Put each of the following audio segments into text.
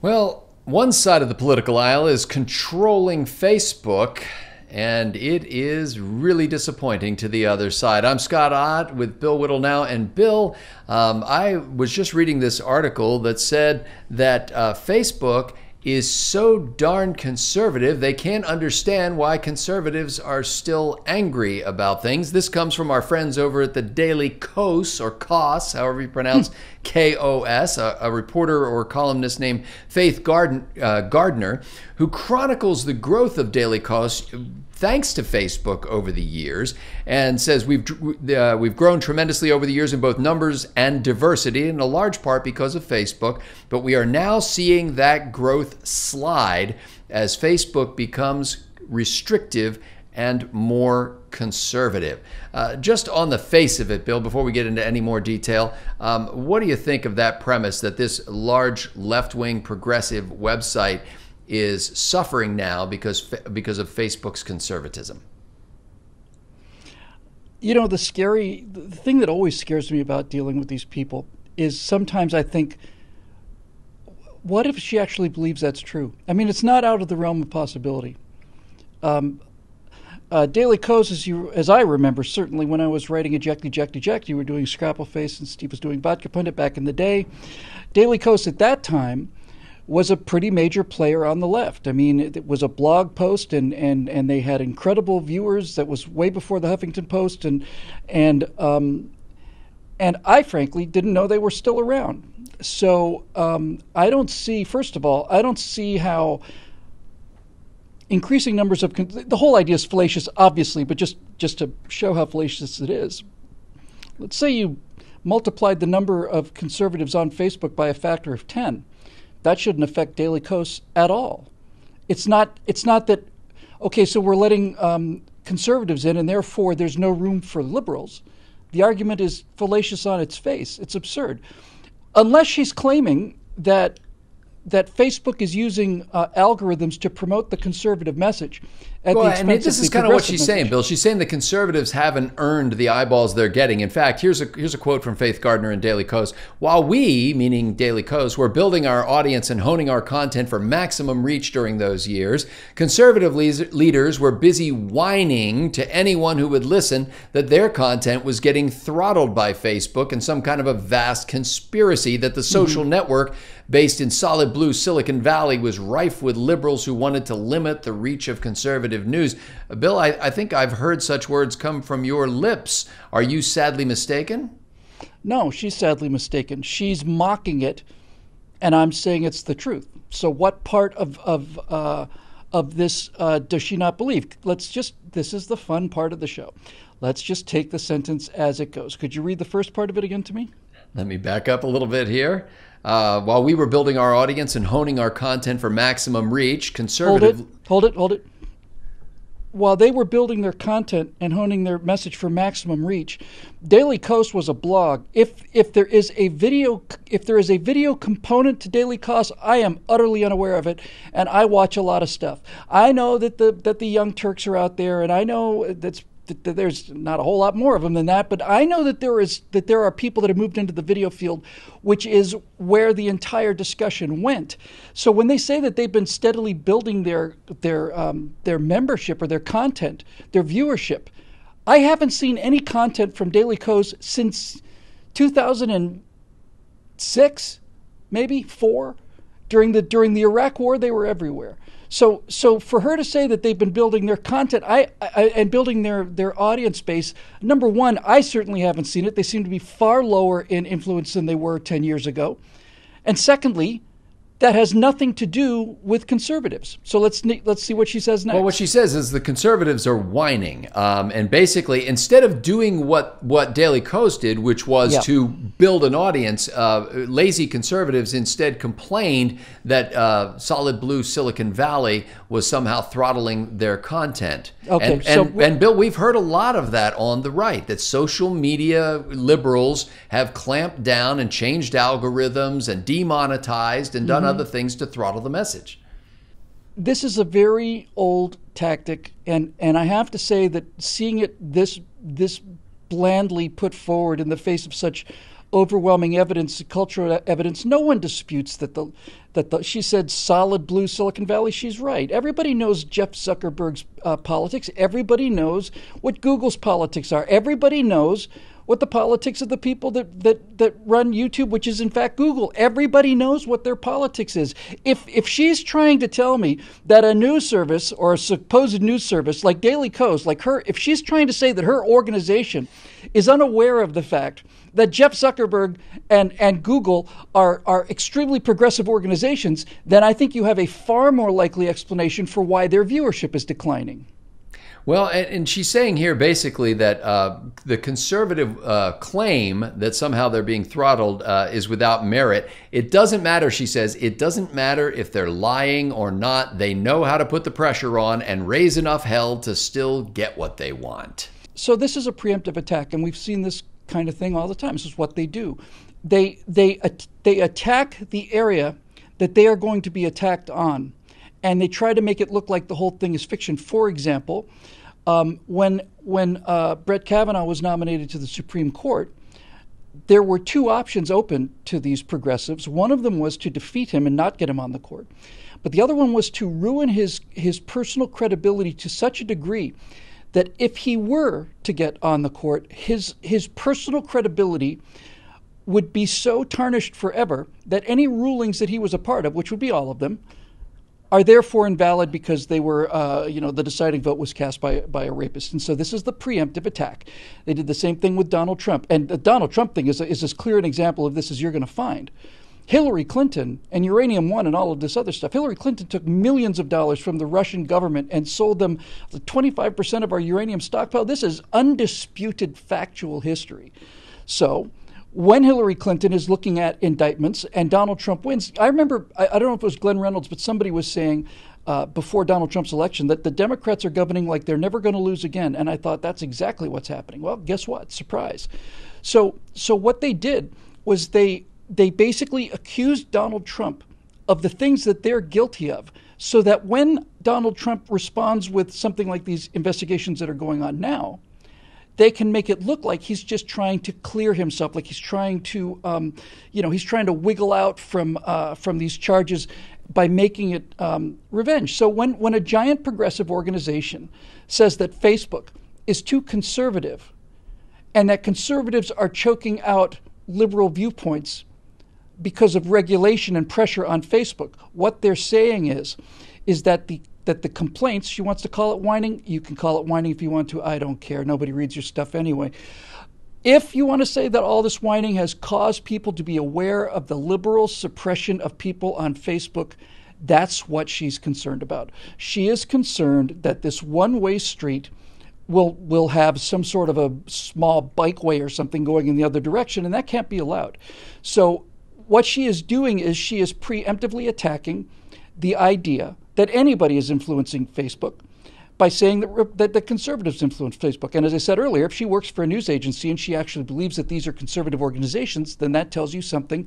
Well, one side of the political aisle is controlling Facebook, and it is really disappointing to the other side. I'm Scott Ott with Bill Whittle now. And Bill, I was just reading this article that said that Facebook is so darn conservative, they can't understand why conservatives are still angry about things. This comes from our friends over at the Daily Kos, or Kos, however you pronounce Kos, a reporter or columnist named Faith Gardner, who chronicles the growth of Daily Kos thanks to Facebook over the years, and says we've grown tremendously over the years in both numbers and diversity, in a large part because of Facebook. But we are now seeing that growth slide as Facebook becomes restrictive and more conservative. Just on the face of it, Bill, before we get into any more detail, what do you think of that premise that this large left-wing progressive website is suffering now because of Facebook's conservatism? You know, the thing that always scares me about dealing with these people is sometimes I think, what if she actually believes that's true? I mean, it's not out of the realm of possibility. Daily Kos, as I remember, certainly when I was writing Eject, you were doing Scrapple Face and Steve was doing Vodka Pundit back in the day. Daily Kos at that time was a pretty major player on the left. I mean, it was a blog post, and they had incredible viewers. That was way before the Huffington Post, and I frankly didn't know they were still around. So I don't see, first of all, I don't see how increasing numbers of the whole idea is fallacious, obviously, but just to show how fallacious it is, let's say you multiplied the number of conservatives on Facebook by a factor of 10. That shouldn't affect Daily Kos at all. It's not that, okay, so we're letting conservatives in and therefore there's no room for liberals. The argument is fallacious on its face. It's absurd. Unless she's claiming that Facebook is using algorithms to promote the conservative message at the expense of the progressive message. This is kind of what she's saying, Bill. She's saying the conservatives haven't earned the eyeballs they're getting. In fact, here's a quote from Faith Gardner in Daily Kos. While we, meaning Daily Kos, were building our audience and honing our content for maximum reach during those years, conservative leaders were busy whining to anyone who would listen that their content was getting throttled by Facebook and some kind of a vast conspiracy that the social network based in solid blue Silicon Valley was rife with liberals who wanted to limit the reach of conservative news. Bill, I think I've heard such words come from your lips. Are you sadly mistaken? No, she's sadly mistaken. She's mocking it, and I'm saying it's the truth. So what part of this does she not believe? This is the fun part of the show. Let's just take the sentence as it goes. Could you read the first part of it again to me? Let me back up a little bit here. While we were building our audience and honing our content for maximum reach, conservative... Hold it. While they were building their content and honing their message for maximum reach, Daily Kos was a blog. If there is a video component to Daily Kos, I am utterly unaware of it, and I watch a lot of stuff. I know that the Young Turks are out there, and I know that there's not a whole lot more of them than that, but I know that there are people that have moved into the video field, which is where the entire discussion went. So when they say that they've been steadily building their membership or their content, their viewership, I haven't seen any content from Daily Kos since 2006, maybe 4. During the Iraq War, they were everywhere. So for her to say that they've been building their content and building their audience base, number one, I certainly haven't seen it. They seem to be far lower in influence than they were 10 years ago. And secondly, that has nothing to do with conservatives. So let's see what she says next. Well, what she says is the conservatives are whining. And basically, instead of doing what Daily Kos did, which was to build an audience, lazy conservatives instead complained that solid blue Silicon Valley was somehow throttling their content. Okay, and Bill, we've heard a lot of that on the right, that social media liberals have clamped down and changed algorithms and demonetized and done other things to throttle the message. This is a very old tactic, and I have to say that seeing it this blandly put forward in the face of such overwhelming evidence, cultural evidence. No one disputes that she said solid blue Silicon Valley. She's right. Everybody knows Jeff Zuckerberg's politics. Everybody knows what Google's politics are. Everybody knows what the politics of the people that run YouTube, which is in fact Google. Everybody knows what their politics is. If she's trying to tell me that a news service or a supposed news service like Daily Kos, like her, if she's trying to say that her organization is unaware of the fact that Jeff Zuckerberg and Google are extremely progressive organizations, then I think you have a far more likely explanation for why their viewership is declining. Well, and she's saying here basically that the conservative claim that somehow they're being throttled is without merit. It doesn't matter, she says. It doesn't matter if they're lying or not. They know how to put the pressure on and raise enough hell to still get what they want. So this is a preemptive attack, and we've seen this kind of thing all the time. This is what they do. They attack the area that they are going to be attacked on, and they try to make it look like the whole thing is fiction. For example, when Brett Kavanaugh was nominated to the Supreme Court, there were two options open to these progressives. One of them was to defeat him and not get him on the court. But the other one was to ruin his personal credibility to such a degree that if he were to get on the court, his personal credibility would be so tarnished forever that any rulings that he was a part of, which would be all of them, are therefore invalid because they were, the deciding vote was cast by a rapist. And so this is the preemptive attack. They did the same thing with Donald Trump. And the Donald Trump thing is as clear an example of this as you're going to find. Hillary Clinton and Uranium One and all of this other stuff. Hillary Clinton took millions of dollars from the Russian government and sold them 25% of our uranium stockpile. This is undisputed factual history. So when Hillary Clinton is looking at indictments and Donald Trump wins, I remember, I don't know if it was Glenn Reynolds, but somebody was saying before Donald Trump's election that the Democrats are governing like they're never going to lose again. And I thought that's exactly what's happening. Well, guess what? Surprise. So what they did was they basically accused Donald Trump of the things that they're guilty of, so that when Donald Trump responds with something like these investigations that are going on now, they can make it look like he's just trying to clear himself, like he's trying to, he's trying to wiggle out from these charges by making it revenge. So when a giant progressive organization says that Facebook is too conservative and that conservatives are choking out liberal viewpoints because of regulation and pressure on Facebook, what they're saying is that the complaints, she wants to call it whining, you can call it whining if you want to, I don't care, nobody reads your stuff anyway. If you want to say that all this whining has caused people to be aware of the liberal suppression of people on Facebook, that's what she's concerned about. She is concerned that this one-way street will have some sort of a small bikeway or something going in the other direction, and that can't be allowed. So what she is doing is she is preemptively attacking the idea that anybody is influencing Facebook by saying that the conservatives influence Facebook. And as I said earlier, if she works for a news agency and she actually believes that these are conservative organizations, then that tells you something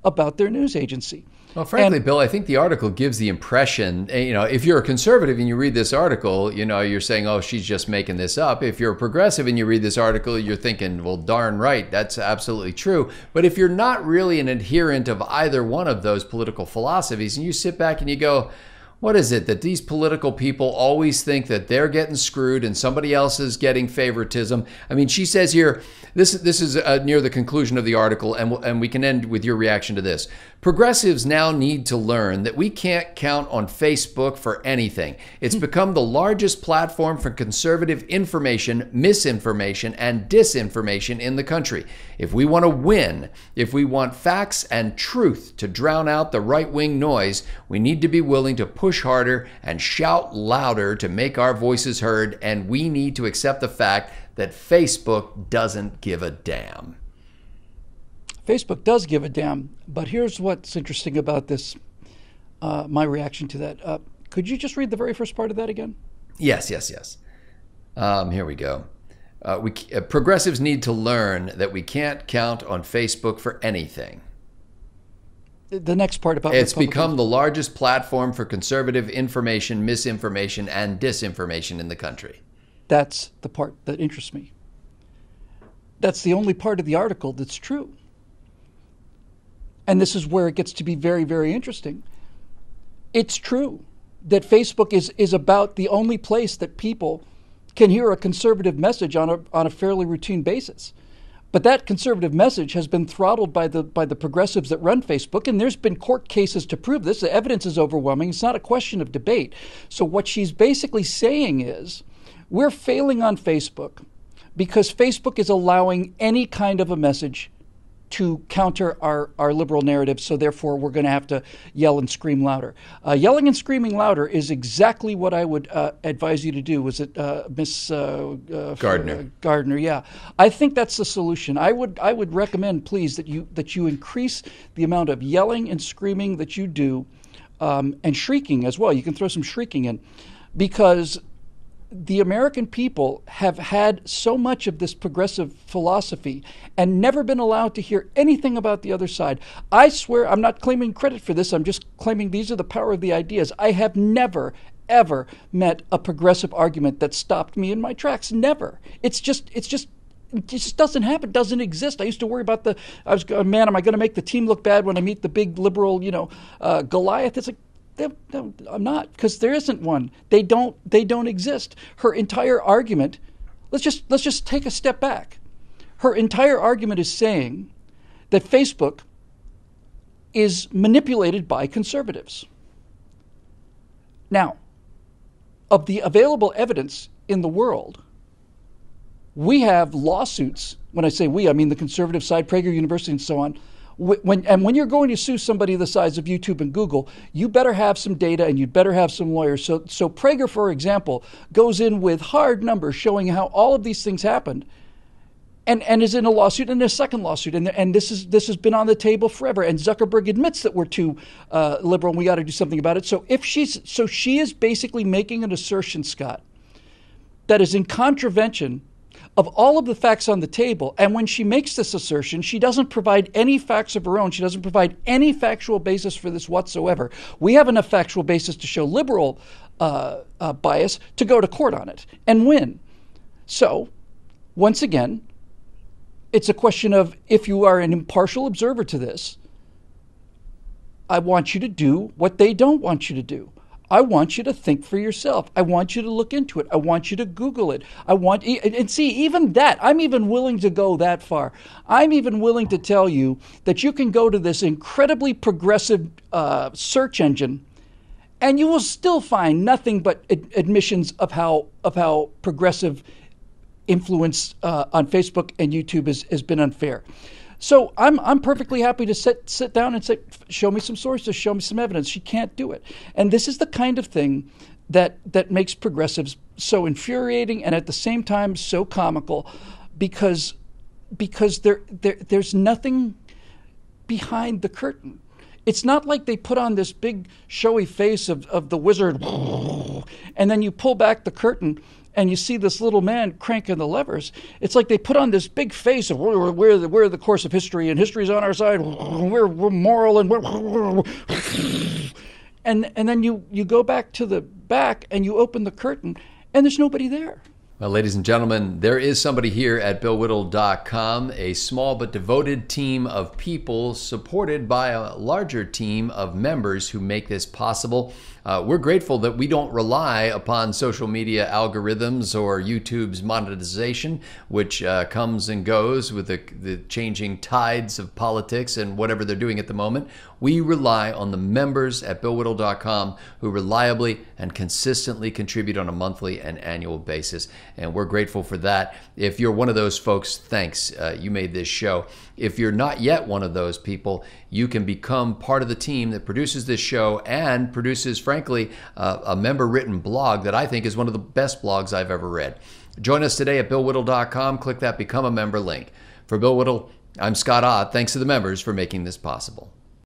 about their news agency. Well, frankly, Bill, I think the article gives the impression, if you're a conservative and you read this article, you're saying, oh, she's just making this up. If you're a progressive and you read this article, you're thinking, well, darn right, that's absolutely true. But if you're not really an adherent of either one of those political philosophies and you sit back and you go, what is it that these political people always think that they're getting screwed and somebody else is getting favoritism? I mean, she says here, this is near the conclusion of the article, and we can end with your reaction to this. Progressives now need to learn that we can't count on Facebook for anything. It's become the largest platform for conservative information, misinformation, and disinformation in the country. If we want to win, if we want facts and truth to drown out the right-wing noise, we need to be willing to push harder and shout louder to make our voices heard, and we need to accept the fact that Facebook doesn't give a damn. Facebook does give a damn, but here's what's interesting about this, my reaction to that. Could you just read the very first part of that again? Yes. Here we go. Progressives need to learn that we can't count on Facebook for anything. The next part about it's become the largest platform for conservative information, misinformation, and disinformation in the country. That's the part that interests me. That's the only part of the article that's true. and this is where it gets to be very, very interesting. It's true that Facebook is about the only place that people can hear a conservative message on a fairly routine basis. But that conservative message has been throttled by the progressives that run Facebook, and there's been court cases to prove this. The evidence is overwhelming. It's not a question of debate. So what she's basically saying is, we're failing on Facebook because Facebook is allowing any kind of a message to counter our liberal narrative, so therefore we're going to have to yell and scream louder. Yelling and screaming louder is exactly what I would advise you to do. Was it Miss Gardner? Gardner, yeah. I think that's the solution. I would recommend, please, that you increase the amount of yelling and screaming that you do, and shrieking as well. You can throw some shrieking in, because the American people have had so much of this progressive philosophy and never been allowed to hear anything about the other side. I swear, I'm not claiming credit for this. I'm just claiming these are the power of the ideas. I have never, ever met a progressive argument that stopped me in my tracks. Never. It just doesn't happen. It doesn't exist. I used to worry about man, am I going to make the team look bad when I meet the big liberal, Goliath? It's like, I'm not, because there isn't one. They don't exist. Her entire argument, let's just take a step back. Her entire argument is saying that Facebook is manipulated by conservatives. Now, of the available evidence in the world, we have lawsuits. When I say we, I mean the conservative side, Prager University and so on. When you're going to sue somebody the size of YouTube and Google, you better have some data and you'd better have some lawyers. So Prager, for example, goes in with hard numbers showing how all of these things happened, and is in a lawsuit and a second lawsuit, and this has been on the table forever. And Zuckerberg admits that we're too liberal and we got to do something about it. So she is basically making an assertion, Scott, that is in contravention of all of the facts on the table. And when she makes this assertion, she doesn't provide any facts of her own. She doesn't provide any factual basis for this whatsoever. We have enough factual basis to show liberal bias to go to court on it and win. So, once again, it's a question of, if you are an impartial observer to this, I want you to do what they don't want you to do. I want you to think for yourself. I want you to look into it. I want you to Google it. And see, even that, I'm even willing to go that far. I'm even willing to tell you that you can go to this incredibly progressive search engine, and you will still find nothing but admissions of how progressive influence on Facebook and YouTube has been unfair. So I'm perfectly happy to sit down and say, show me some sources, show me some evidence. She can't do it. And this is the kind of thing that makes progressives so infuriating and at the same time so comical, because there's nothing behind the curtain. It's not like they put on this big showy face of the wizard, and then you pull back the curtain and you see this little man cranking the levers. It's like they put on this big face of we're the course of history, and history's on our side. We're moral, and and then you go back to the back and you open the curtain, and there's nobody there. Well, ladies and gentlemen, there is somebody here at BillWhittle.com, a small but devoted team of people supported by a larger team of members who make this possible. We're grateful that we don't rely upon social media algorithms or YouTube's monetization, which comes and goes with the changing tides of politics and whatever they're doing at the moment. We rely on the members at BillWhittle.com who reliably and consistently contribute on a monthly and annual basis. And we're grateful for that. If you're one of those folks, thanks. You made this show. If you're not yet one of those people, you can become part of the team that produces this show and produces, frankly, a member-written blog that I think is one of the best blogs I've ever read. Join us today at BillWhittle.com. Click that Become a Member link. For Bill Whittle, I'm Scott Ott. Thanks to the members for making this possible.